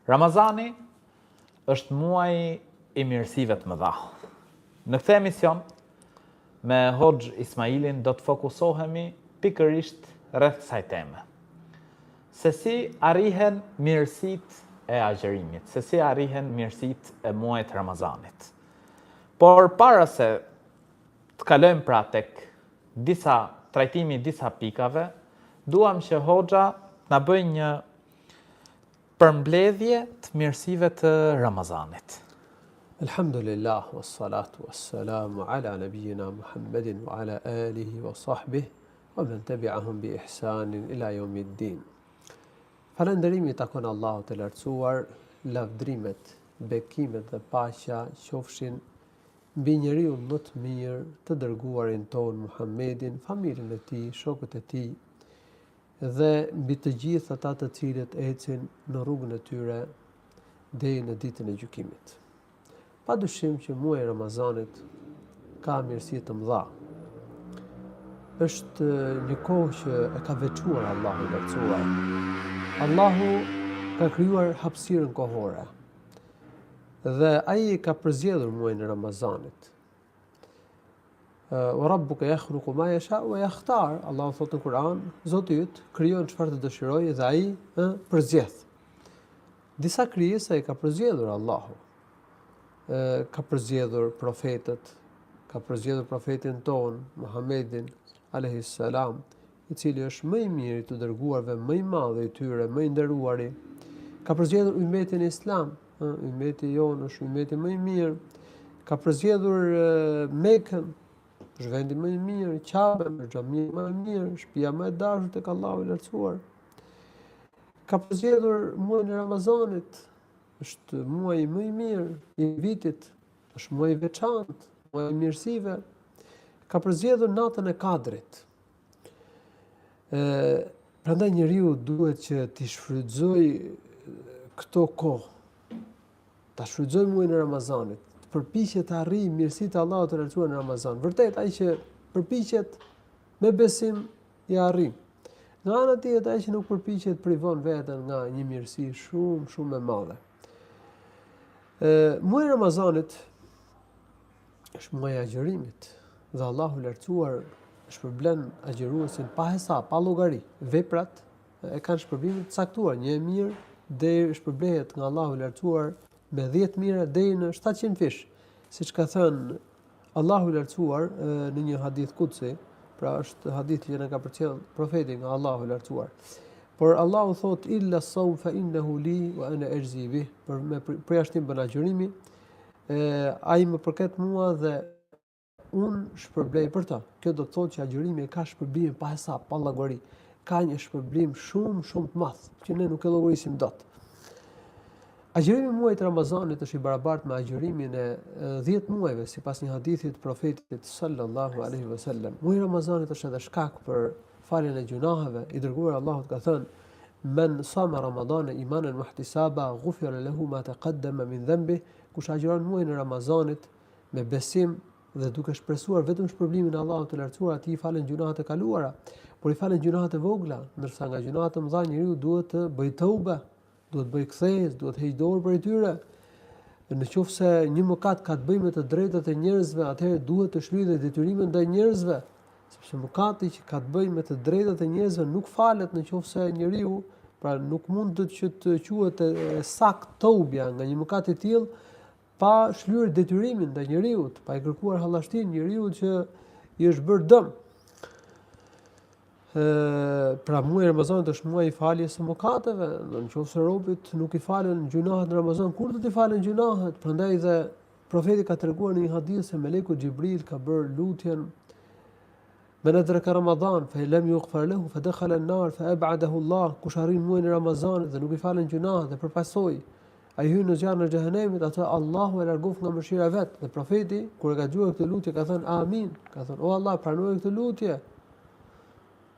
Ramazani është muaj i mirësive të mëdha. Në këtë emision, me Hoxh Ismailin do të fokusohemi pikërisht rreth kësaj teme. Se si arrihen mirësitë e agjerimit, se si arrihen mirësitë e muajit Ramazanit. Por para se të kalojmë pra tek trajtimi disa pikave, duam që Hoxha na bëj një përmbledhje të mirësive të Ramazanit. Alhamdulillah, wassalatu wassalamu ala nabiyina Muhammedin wa ala alihi wa sahbihi wa man tabi'ahum bi ihsanin ila yawmiddin. Falënderimi takon Allahut të lartësuar, lavdrimet, bekimet dhe paqja qofshin mbi njeriu më të mirë, të dërguarin ton Muhammedin, familjen e tij, shokët e tij dhe mbi të gjithë ata të cilët ecin në rrugën e tyre deri në ditën e gjykimit. Padyshim që muaji i Ramazanit ka mirësi të mëdha. Është një kohë që e ka veçuar Allahu i lartësuar. Allahu ka krijuar hapësirën kohore. Dhe ai ka përzgjedhur muajin e Ramazanit. Wa rabbuka yakhluqu ma yasha wa yakhtar. Allahu thotë në Kur'an, Zoti yt krijon çfarë të dëshirojë dhe ai përzgjedh. Disa krijesa i ka përzgjedhur Allahu. Ka përzgjedhur profetët, ka përzgjedhur profetin ton Muhammedin alayhis salam, i cili është më i miri të dërguarve, më i madh i tyre, më i nderuari. Ka përzgjedhur ummetin islam, ummeti jon është ummeti më i mirë. Ka përzgjedhur Mekën, është vendi më i mirë, Ka'ben, xhamia më e mirë, shtëpia më e dashur tek Allahu i lartësuar. Ka përzgjedhur muajin e Ramazanit, është muaji më i mirë i vitit, është muaj i veçantë, muaj i mirësive. Ka përzgjedhur natën e Kadrit. Prandaj njeriu duhet që t'i shfrytëzojë këto kohë, ta shfrytëzojë muajin e Ramazanit, të përpiqet të arrijë mirësitë e Allahut të lartësuar në Ramazan. Vërtet ai që përpiqet me besim i arrin. Nga ana tjetër ai që nuk përpiqet privon veten nga një mirësi shumë e madhe. Muaji i Ramazanit është muaji i agjerimit dhe Allahu i lartësuar shpërblen agjeruesin pa hesab, pa llogari. Veprat e kanë shpërbimin të caktuar, një e mirë deri shpërblehet nga Allahu i lartësuar me 10 mira deri në 700 fish, siç ka thënë Allahu i lartësuar në një hadith kutsi, pra është hadith që na ka përcjell profeti nga Allahu i lartësuar. Por Allahu thot illa sawm fa innahu li wa ana ajzi bih, për jashtim bën agjërimi, ai më përket mua dhe unë shpërblej për ta. Kjo do të thotë që agjërimi ka shpërblim pa hesab, pa llogari, ka një shpërblim shumë të madh, që ne nuk e llogarisim dot. Agjërimi i muajit Ramazanit është i barabartë me agjërimin e 10 muajve sipas një hadithi të profetit sallallahu alaihi wasallam. Muaji i Ramazanit është edhe shkak për faljen e gjunaheve. I dërguar Allahut ka thënë: "Men sama Ramadana imanan wa ihtisaba, ghufira lahu ma taqaddama min dhanbi." Kush agjiron muajin e Ramazanit me besim dhe duke shpresuar vetëm shpërblimin e Allahut të lartësuar, atij i falen gjunahet e kaluara, por i falen gjunahet e vogla, ndërsa nga gjunahet e mëdha njeriu duhet të bëjë tauba, duhet bëj kthesë, duhet heq dorë prej tyre. Në qoftë se një mëkat ka të bëjë me të drejtat e njerëzve, atëherë duhet të shlyhet detyrimet ndaj njerëzve, sepse mëkati që ka të bëjë me të drejtat e njerëzve nuk falet në qoftë se njeriu, pra nuk mund të quhet sakt taubja nga një mëkat i tillë pa shlyer detyrimin ndaj njeriu, pa i kërkuar hallashtin njeriu që i është bërë dëm. Pra muaji i Ramazanit është muaji i faljes së mëkateve, nëse robit nuk i falen gjunahet në Ramazan, kur do t'i falen gjunahet? Prandaj dhe profeti ka treguar në një hadith se meleku Xhibril ka bërë lutjen: "Men adraka Ramadan fa lam yughfar lahu fa dakhala an-nar fa ab'adahu Allah." Kush arrin muajin e Ramazanit dhe nuk i falen gjunahet dhe përpasoi ai hyn në zjarrin e xhehenemit, atë Allahu e largof nga mëshira e vet. Dhe profeti kur e ka dëgjuar këtë lutje ka thënë amin, ka thënë o Allah, pranoje këtë lutje.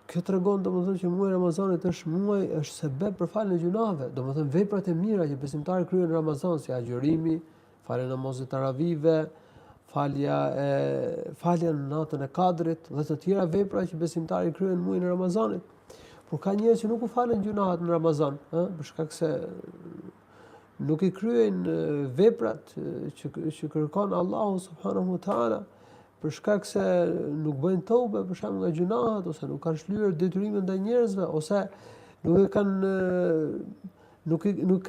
Kjo tregon domethënë që muaji i Ramazanit është muaj, është sebeb për faljen e gjunaheve, domethënë veprat e mira që besimtari kryen në Ramazan, si agjërimi, falja e namazit taravive, falja në natën e Kadrit dhe të tjera vepra që besimtari kryen në muajin e Ramazanit. Por ka njerëz që nuk u falen gjunahet në Ramazan, për shkak se nuk i kryejnë veprat që kërkon Allahu subhanahu wa taala, për shkak se nuk bëjnë tobe për shkak nga gjunahet, ose nuk kanë shlyer detyrimet ndaj njerëzve, ose nuk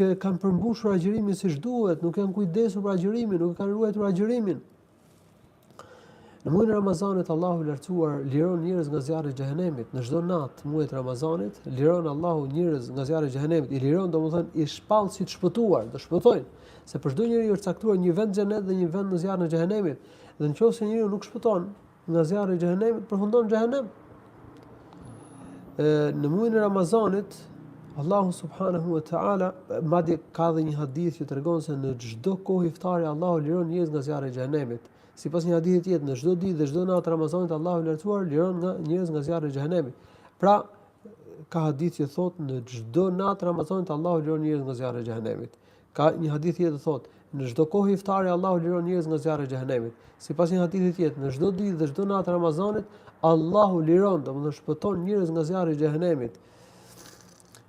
e kanë përmbushur agjërimin siç duhet, nuk janë kujdesur për agjërimin, nuk e kanë ruajtur agjërimin. Në muajin e Ramazanit Allahu i lartësuar liron njerëz nga zjarri i xhehenemit. Në çdo natë muajit Ramazanit liron Allahu njerëz nga zjarri i xhehenemit. I liron domethënë i shpall si të shpëtuar, do shpëtojnë. Se për çdo njeri është caktuar një vend xhenet dhe një vend në zjarrin e xhehenemit. Dhe nëse njeriu nuk shpëton nga zjarri i xhehenemit, përfundon në xhehenem. Në muajin e Ramazanit Allahu subhanahu wa taala, madje ka dhe një hadith që tregon se në çdo kohë iftari Allahu liron njerëz nga zjarri i xhehenemit. Sipas një hadithi tjetër, në çdo ditë dhe çdo natë Ramazanit Allahu i lartësuar liron nga njerëz nga zjarri i xhehenemit. Pra, ka hadith që thotë në çdo natë Ramazanit Allahu liron njerëz nga zjarri i xhehenemit. Ka një hadith tjetër thotë në çdo kohë iftari Allahu liron njerëz nga zjarri i xhehenemit. Sipas një hadithi tjetër, në çdo ditë dhe çdo natë Ramazanit Allahu liron, domethënë shpëton njerëz nga zjarri i xhehenemit.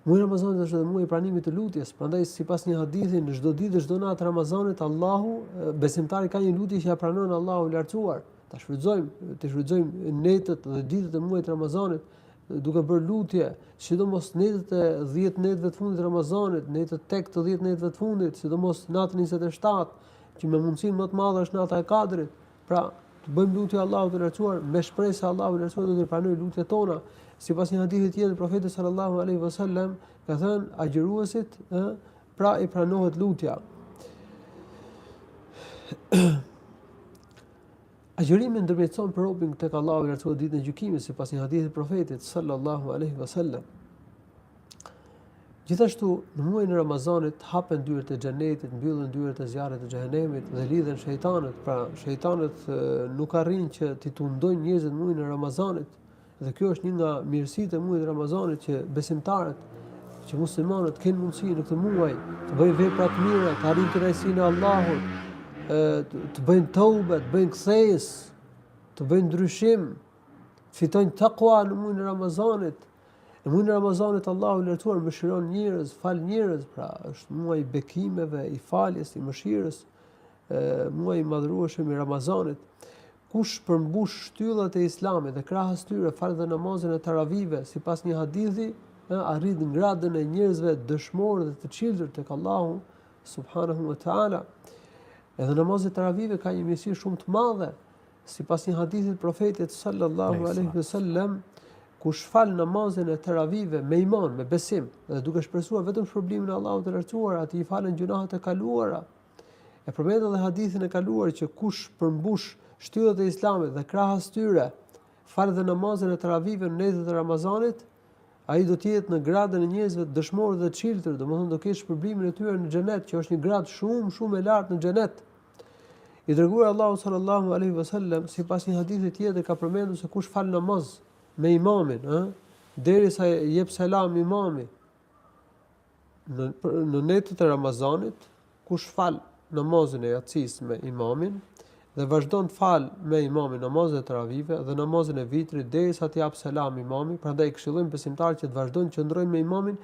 Muaji Ramazanit është edhe muaji i pranimit të lutjes, prandaj sipas një hadithi në çdo ditë dhe çdo natë Ramazanit Allahu besimtari ka një lutje që ja pranon Allahu i lartësuar. Ta shfrytëzojmë netët dhe ditët e muajit Ramazanit duke bërë lutje, sidomos netët e 10 netëve të fundit të Ramazanit, netët tek të 10 netëve të fundit, sidomos natën 27, që me mundësinë më të madhe është nata e Kadrit. Pra, të bëjmë lutje Allahut të lartësuar me shpresë se Allahu i lartësuar do të pranojë lutjet tona. Sipas një hadithi tjetër, profeti sallallahu alaihi wasallam ka thënë agjëruesit, pra i pranohet lutja. Agjërimi ndërmjetëson për robën tek Allahu i lartësuar ditën e gjykimit, sipas një hadithi të profetit sallallahu alaihi wasallam. Gjithashtu, në muajin e Ramazanit hapen dyert e xhenetit, mbyllen dyert e zjarrit të xhehenemit dhe lidhen shejtanët. Pra, shejtanët nuk arrin që t'i tundojnë njerëzit në muajin e Ramazanit. Dhe kjo është një nga mirësitë e muajit Ramazanit, që besimtarët, që muslimanët kanë mundësi në këtë muaj të bëjnë vepra të mira, të arrijnë kënaqësinë e Allahut, të bëjnë tobe, të bëjnë kthesë, të bëjnë ndryshim, fitojnë takwa në muajin e Ramazanit. Në muajin e Ramazanit Allahu i lartësuar mëshiron njerëz, fal njerëz, pra është muaj i bekimeve, i faljes, i mëshirës, muaj i madhërueshëm i Ramazanit. Kush përmbush shtyllat e Islamit dhe krahas tyre fal dhe namazin e taravive, sipas një hadithi, arrit gradën e njerëzve dëshmorë dhe të çiltur tek Allahu subhanahu wa taala. Edhe namazi i taravive ka një mirësi shumë të madhe, sipas një hadithi të profetit sallallahu alaihi wasallam, kush fal namazin e taravive me iman, me besim, dhe duke shpresuar vetëm shpërblimin e Allahut të lartësuar, atij i falen gjunahet e kaluara. E përmend edhe hadithin e kaluar që kush përmbush shtyllat e Islamit dhe krahas tyre fal dhe namazin e taravive në netët e Ramazanit, ai do të jetë në gradën e njerëzve të dëshmorë dhe të çiltur, domethënë do ketë shpërblimin e tyre në xhenet, që është një grad shumë e lartë në xhenet. I dërguar Allahu sallallahu alaihi wasallam, sipas një hadithi tjetër, ka përmendur se kush fal namaz me imamin, derisa jep selam imami në netët e Ramazanit, kush fal namazin e yatsis me imamin dhe vazhdon të fal me imamin namazin e taravive dhe namazin e vitrit derisa të jap selam imami. Prandaj këshillojmë besimtarët që të vazhdojnë të qëndrojnë me imamin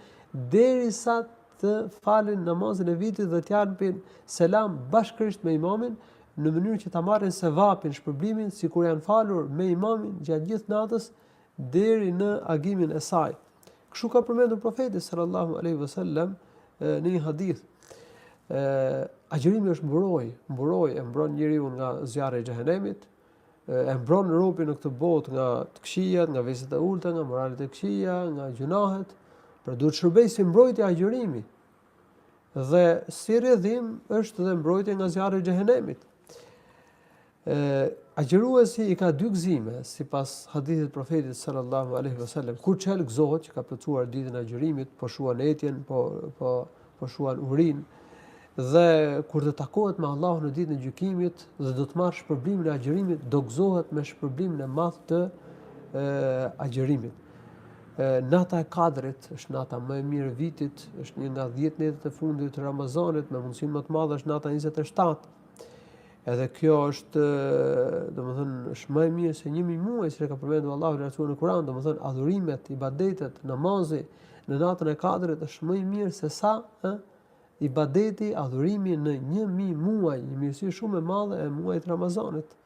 derisa të falin namazin e vitrit dhe të japin selam bashkërisht me imamin, në mënyrë që ta marrin sevapin, shpërblimin, sikur janë falur me imamin gjatë gjithë natës deri në agimin e saj. Kështu ka përmendur profeti sallallahu alaihi wasallam në një hadith. Agjërimi është mburoj, e mbron njeriu nga zjarri i xhehenemit, e mbron robën në këtë botë nga të këqijat, nga veset e ulta, nga moralet e këqija, nga gjunahet. Pra duhet shërbej si mbrojtje agjërimi. Dhe si rrjedhim është dhe mbrojtje nga zjarri i xhehenemit. Agjëruesi i ka dy gëzime, sipas hadithit profetit sallallahu alaihi wasallam. Kur çel gëzohet, që ka plotësuar ditën e agjërimit, po shuan etjen, po shuan urinë, dhe kur të takohet me Allahun në ditën e gjykimit dhe do të marrë shpërblimin e agjërimit, do gëzohet me shpërblimin e madh të agjërimit. Nata e Kadrit është nata më e mirë e vitit, është një nga 10 netët e fundit të Ramazanit, me mundësinë më të madhe është nata 27. Edhe kjo është, domethënë, është më e mirë se 1000 muaj, siç e ka përmendur Allahu i lartësuar në Kur'an, domethënë adhurimet, ibadetet, namazi në natën e Kadrit është më i mirë se sa ibadeti, adhurimi në 1000 muaj, një mirësi shumë e madhe e muajit Ramazanit.